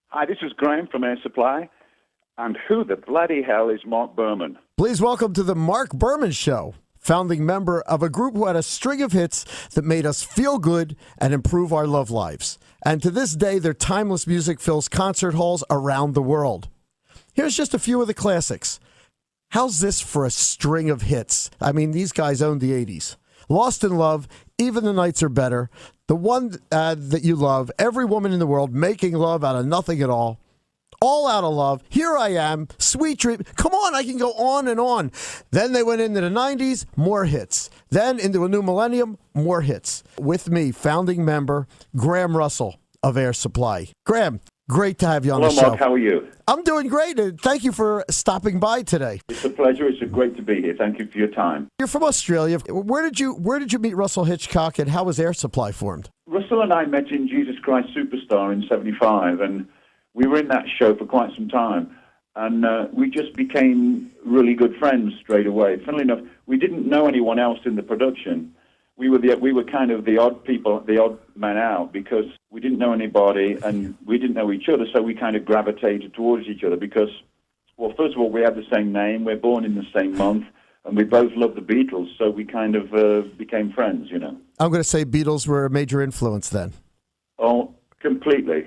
Hi, this is Graham from Air Supply. And who the bloody hell is Marc Berman? Please welcome to the Marc Berman Show, founding member of a group who had a string of hits that made us feel good and improve our love lives. And to this day, their timeless music fills concert halls around the world. Here's just a few of the classics. How's this for a string of hits? I mean, these guys owned the 80s. Lost in Love, Even the Nights Are Better, The One That You Love, Every Woman in the World, Making Love Out of Nothing at All Out of Love, Here I Am, Sweet Dream. Come on, I can go on and on. Then they went into the 90s, more hits. Then into a new millennium, more hits. With me, founding member Graham Russell of Air Supply. Graham, great to have you on the show. Hello, Mark. How are you? I'm doing great, and thank you for stopping by today. It's a pleasure. It's great to be here. Thank you for your time. You're from Australia. Where did you meet Russell Hitchcock, and how was Air Supply formed? Russell and I met in Jesus Christ Superstar in '75, and we were in that show for quite some time. And we just became really good friends straight away. Funnily enough, we didn't know anyone else in the production. We were kind of the odd people, the odd man out, because we didn't know anybody and we didn't know each other, so we kind of gravitated towards each other because, well, first of all, we have the same name, we're born in the same month, and we both love the Beatles, so we kind of became friends, you know. I'm going to say Beatles were a major influence then. Oh, completely.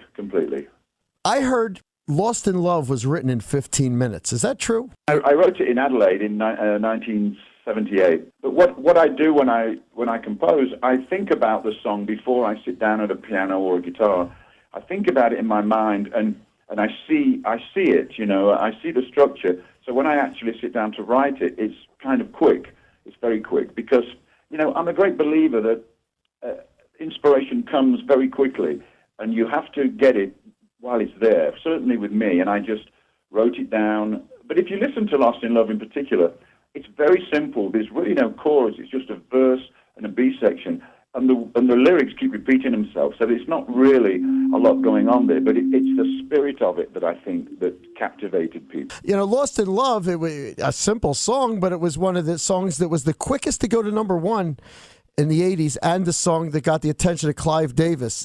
I heard Lost in Love was written in 15 minutes. Is that true? I wrote it in Adelaide in 1978. But what I do when I compose, I think about the song before I sit down at a piano or a guitar. I think about it in my mind, and I see it. You know, I see the structure. So when I actually sit down to write it, it's kind of quick. It's very quick because I'm a great believer that inspiration comes very quickly, and you have to get it while it's there. Certainly with me, and I just wrote it down. But if you listen to Lost in Love in particular, it's very simple. There's really no chorus. It's just a verse and a B section. And the lyrics keep repeating themselves. So there's not really a lot going on there. But it's the spirit of it that I think that captivated people. Lost in Love, it was a simple song, but it was one of the songs that was the quickest to go to number one in the 80s, and the song that got the attention of Clive Davis.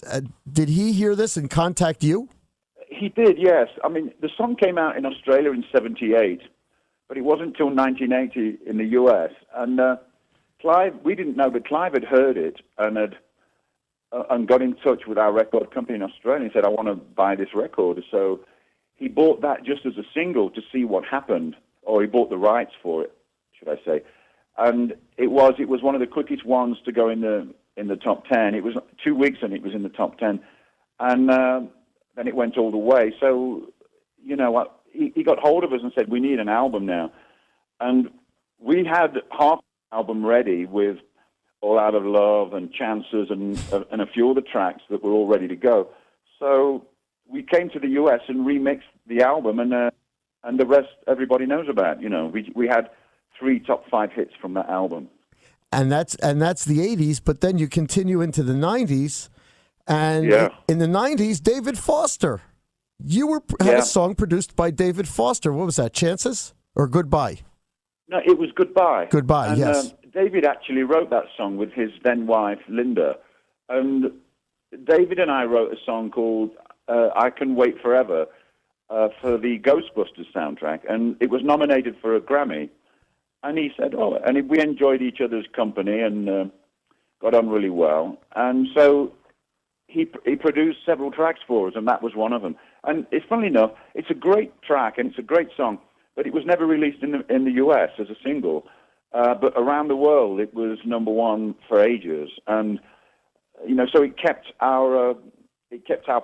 Did he hear this and contact you? He did, yes. I mean, the song came out in Australia in '78. But it wasn't until 1980 in the U.S. And Clive, we didn't know, but Clive had heard it and got in touch with our record company in Australia and said, I want to buy this record. So he bought that just as a single to see what happened, or he bought the rights for it, should I say. And it was one of the quickest ones to go in the top 10. It was 2 weeks and it was in the top 10. And then it went all the way. So, he got hold of us and said, we need an album now. And we had half the album ready with All Out of Love and Chances and a few other tracks that were all ready to go. So we came to the U.S. and remixed the album, and the rest everybody knows about. We had 3 top 5 hits from that album. And that's the 80s, but then you continue into the 90s. And in the 90s, David Foster. You had a song produced by David Foster. What was that, Chances or Goodbye? No, it was Goodbye. Goodbye, and, yes. David actually wrote that song with his then-wife, Linda. And David and I wrote a song called I Can Wait Forever for the Ghostbusters soundtrack. And it was nominated for a Grammy. And he said, and we enjoyed each other's company and got on really well. And so he produced several tracks for us, and that was one of them. And it's funny enough, it's a great track and it's a great song, but it was never released in the U.S. as a single. But around the world, it was number one for ages, and so it kept our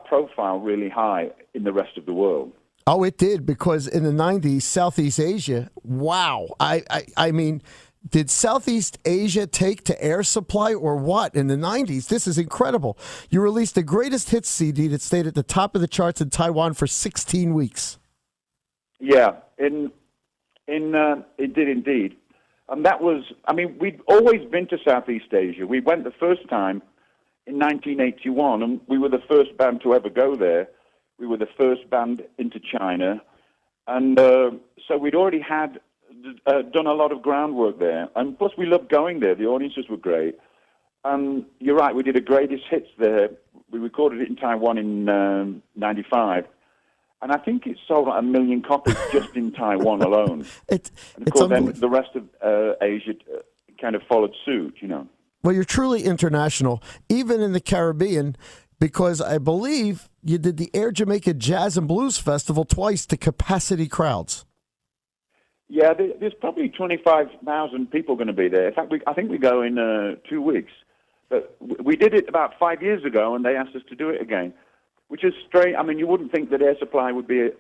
profile really high in the rest of the world. Oh, it did, because in the 90s, Southeast Asia, wow! I mean, did Southeast Asia take to Air Supply or what in the 90s? This is incredible. You released the greatest hits CD that stayed at the top of the charts in Taiwan for 16 weeks. Yeah, it did indeed. And that was, we'd always been to Southeast Asia. We went the first time in 1981, and we were the first band to ever go there. We were the first band into China. And so we'd already done a lot of groundwork there. And plus, we loved going there. The audiences were great. And you're right, we did a greatest hits there. We recorded it in Taiwan in 95. and I think it sold like 1 million copies just in Taiwan alone. And of It's course, then unbelievable. the rest of Asia kind of followed suit, you know. Well, you're truly international, even in the Caribbean, because I believe you did the Air Jamaica Jazz and Blues Festival twice to capacity crowds. Yeah, there's probably 25,000 people going to be there. In fact, I think we go in 2 weeks. But we did it about 5 years ago, and they asked us to do it again, which is strange. I mean, you wouldn't think that Air Supply would be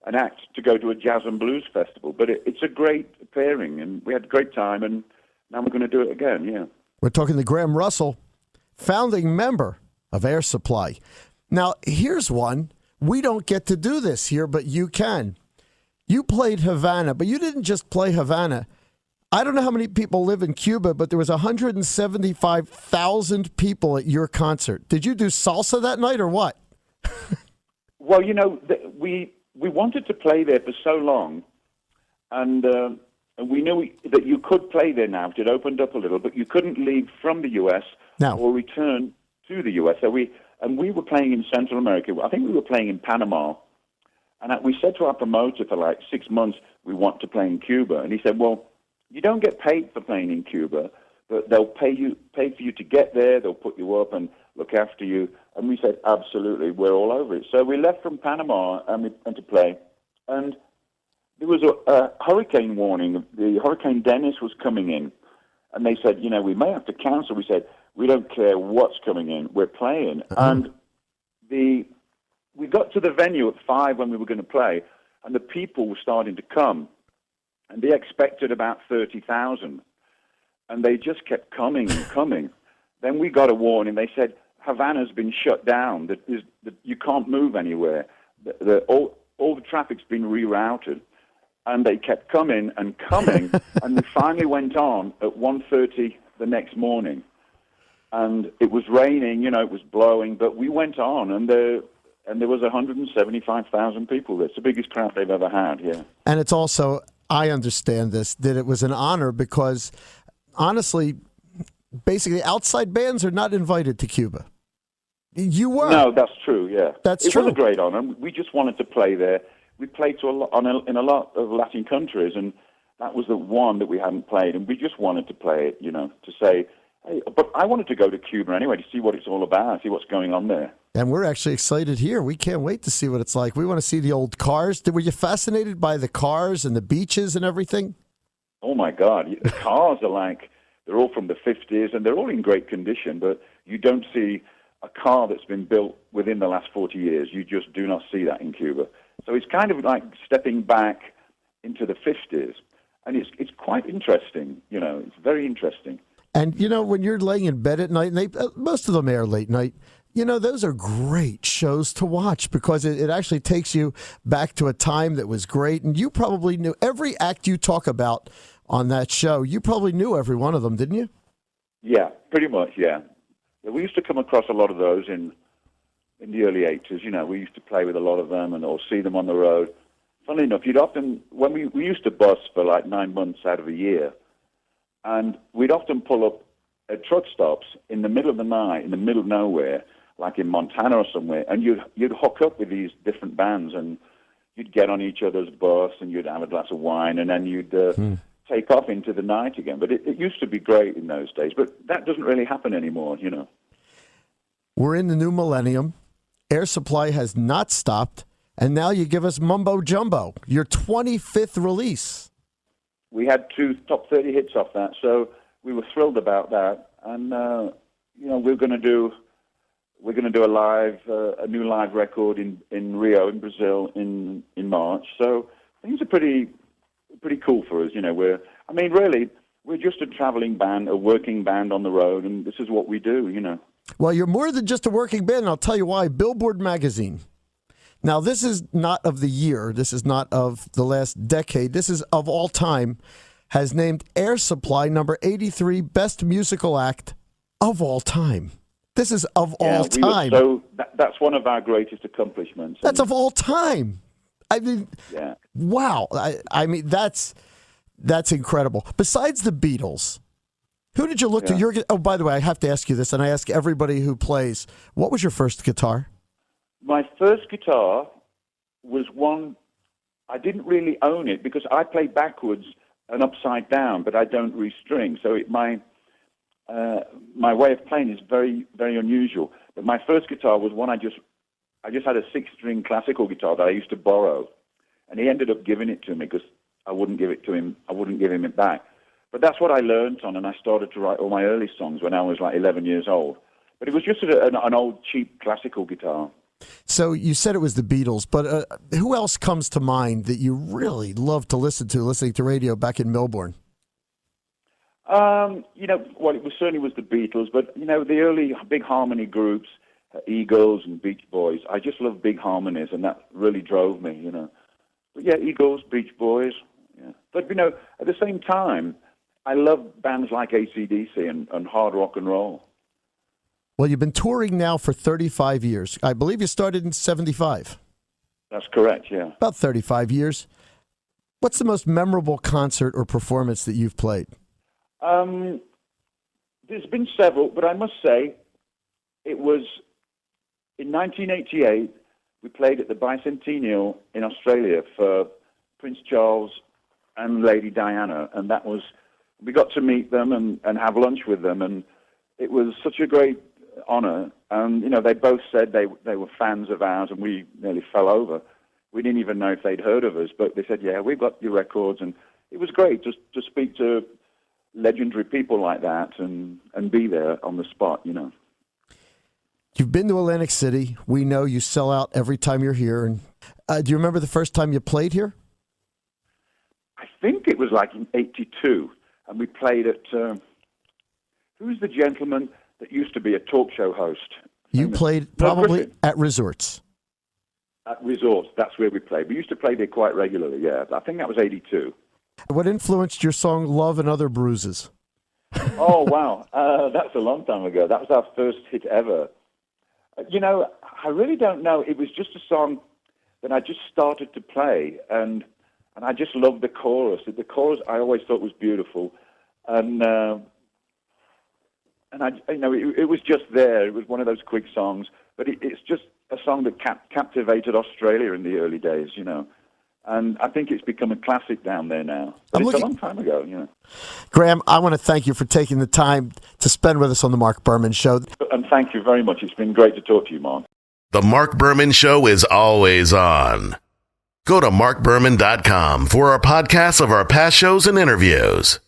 an act to go to a jazz and blues festival, but it's a great pairing, and we had a great time, and now we're going to do it again, yeah. We're talking to Graham Russell, founding member of Air Supply. Now, here's one. We don't get to do this here, but you can. You played Havana, but you didn't just play Havana. I don't know how many people live in Cuba, but there was 175,000 people at your concert. Did you do salsa that night or what? Well, you know, we wanted to play there for so long, and we knew that you could play there now. It opened up a little, but you couldn't leave from the U.S. or return to the U.S. So we were playing in Central America. I think we were playing in Panama. And we said to our promoter for like 6 months, we want to play in Cuba. And he said, well, you don't get paid for playing in Cuba, but they'll pay for you to get there. They'll put you up and look after you. And we said, absolutely, we're all over it. So we left from Panama and we went to play. And there was a hurricane warning. The Hurricane Dennis was coming in. And they said, you know, we may have to cancel. We said, we don't care what's coming in. We're playing. And we got to the venue at 5 when we were going to play, and the people were starting to come. And they expected about 30,000. And they just kept coming and coming. Then we got a warning. They said, Havana's been shut down. That you can't move anywhere. All the traffic's been rerouted. And they kept coming and coming. And we finally went on at 1:30 the next morning. And it was raining, you know, it was blowing. But we went on, and there was 175,000 people there. It's the biggest crowd they've ever had, yeah. And it's also, I understand this, that it was an honor because, honestly, basically outside bands are not invited to Cuba. You were. No, that's true, yeah. It was a great honor. We just wanted to play there. We played in a lot of Latin countries, and that was the one that we hadn't played, and we just wanted to play it, you know, to say, hey, but I wanted to go to Cuba anyway to see what it's all about, see what's going on there. And we're actually excited here. We can't wait to see what it's like. We want to see the old cars. Were you fascinated by the cars and the beaches and everything? Oh, my God. The cars are like, they're all from the 50s, and they're all in great condition, but you don't see a car that's been built within the last 40 years. You just do not see that in Cuba. So it's kind of like stepping back into the 50s, and it's quite interesting. You know, it's very interesting. And, you know, when you're laying in bed at night, and most of them air late night, you know, those are great shows to watch because it actually takes you back to a time that was great. And you probably knew every act you talk about on that show. You probably knew every one of them, didn't you? Yeah, pretty much, yeah. We used to come across a lot of those in the early 80s. You know, we used to play with a lot of them or see them on the road. Funnily enough, when we used to bus for like 9 months out of a year, and we'd often pull up at truck stops in the middle of the night, in the middle of nowhere, like in Montana or somewhere, and you'd hook up with these different bands, and you'd get on each other's bus, and you'd have a glass of wine, and then you'd take off into the night again. But it used to be great in those days, but that doesn't really happen anymore, you know. We're in the new millennium. Air Supply has not stopped, and now you give us Mumbo Jumbo, your 25th release. We had 2 top 30 hits off that, so we were thrilled about that. And you know, we're going to do a new live record in Rio, in Brazil, in March. So things are pretty cool for us. You know, we're just a traveling band, a working band on the road, and this is what we do. You know. Well, you're more than just a working band, and I'll tell you why. Billboard magazine. Now, this is not of the year. This is not of the last decade. This is of all time. Has named Air Supply number 83 best musical act of all time. This is of all time. So that's one of our greatest accomplishments. That's of all time. I mean, yeah. Wow. I mean, that's incredible. Besides the Beatles, who did you look to? Oh, by the way, I have to ask you this, and I ask everybody who plays, what was your first guitar? My first guitar was one, I didn't really own it because I play backwards and upside down, but I don't restring. So my way of playing is very, very unusual. But my first guitar was one I just had a 6-string classical guitar that I used to borrow, and he ended up giving it to me because I wouldn't give it to him. I wouldn't give him it back. But that's what I learned on, and I started to write all my early songs when I was like 11 years old. But it was just an old, cheap classical guitar. So you said it was the Beatles, but who else comes to mind that you really loved to listening to radio back in Melbourne? Well, it certainly was the Beatles, but, the early big harmony groups, Eagles and Beach Boys. I just love big harmonies, and that really drove me, But yeah, Eagles, Beach Boys, yeah. But, at the same time, I love bands like AC/DC and hard rock and roll. Well, you've been touring now for 35 years. I believe you started in 75. That's correct, yeah. About 35 years. What's the most memorable concert or performance that you've played? There's been several, but I must say it was in 1988, we played at the Bicentennial in Australia for Prince Charles and Lady Diana, and we got to meet them and have lunch with them, and it was such a great honor. And, they both said they were fans of ours, and we nearly fell over. We didn't even know if they'd heard of us, but they said, yeah, we've got your records, and it was great just to speak to legendary people like that and be there on the spot, You've been to Atlantic City. We know you sell out every time you're here. And do you remember the first time you played here? I think it was like in '82, and we played at, who's the gentleman that used to be a talk show host? You played probably at resorts. At resorts, that's where we played. We used to play there quite regularly, yeah. I think that was '82. What influenced your song Love and Other Bruises? Oh, wow. That's a long time ago. That was our first hit ever. I really don't know. It was just a song that I just started to play, and I just loved the chorus. The chorus I always thought was beautiful, and it was just there. It was one of those quick songs, but it's just a song that captivated Australia in the early days, And I think it's become a classic down there now. But it's a long time ago, Graham, I want to thank you for taking the time to spend with us on the Marc Berman Show. And thank you very much. It's been great to talk to you, Mark. The Marc Berman Show is always on. Go to marcberman.com for our podcasts of our past shows and interviews.